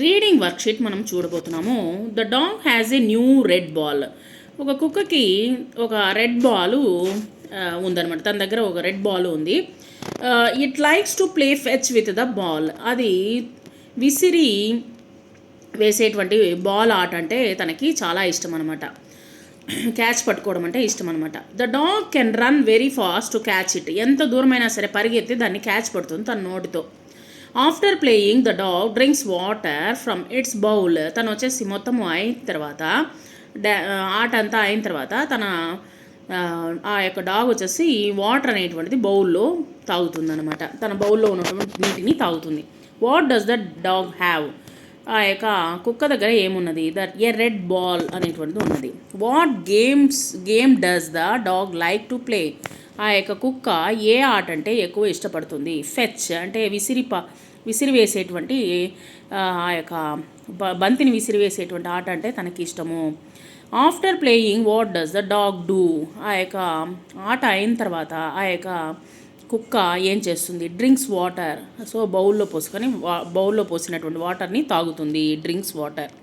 Reading worksheet మనం చూడబోతున్నాము. The dog has a new red ball. ఒక కుక్కకి ఒక రెడ్ బాల్ ఉందన్నమాట. తన దగ్గర ఒక రెడ్ బాల్ ఉంది. It likes to play fetch with the ball. అది విసిరి వేసేటువంటి బాల్ ఆట అంటే తనకి చాలా ఇష్టం అనమాట. క్యాచ్ పట్టుకోవడం అంటే ఇష్టం అనమాట. The dog can run very fast to catch it. ఎంత దూరమైనా సరే పరిగెత్తి దాన్ని క్యాచ్ పడుతుంది తన నోటితో. After playing the dog drinks water from it's bowl. తను వచ్చేసి మొత్తము అయిన తర్వాత ఆట అంతా అయిన తర్వాత ఆ యొక్క డాగ్ వచ్చేసి వాటర్ అనేటువంటిది బౌల్లో తాగుతుందన్నమాట. తన బౌల్లో ఉన్నటువంటి నీటిని తాగుతుంది. What does the dog have? ఆ యొక్క కుక్క దగ్గర ఏమున్నది? ఏ రెడ్ బాల్ అనేటువంటిది ఉన్నది. What game does the dog like to play? ఆ యొక్క కుక్క ఏ ఆట అంటే ఎక్కువ ఇష్టపడుతుంది? ఫెచ్ అంటే విసిరివేసేటువంటి ఆ యొక్క బంతిని విసిరివేసేటువంటి ఆట అంటే తనకి ఇష్టము. After playing what does the dog do? ఆ యొక్క ఆట అయిన తర్వాత ఆ యొక్క కుక్క ఏం చేస్తుంది? Drinks water. సో బౌల్లో పోసుకొని బౌల్లో పోసినటువంటి వాటర్ని తాగుతుంది. Drinks water.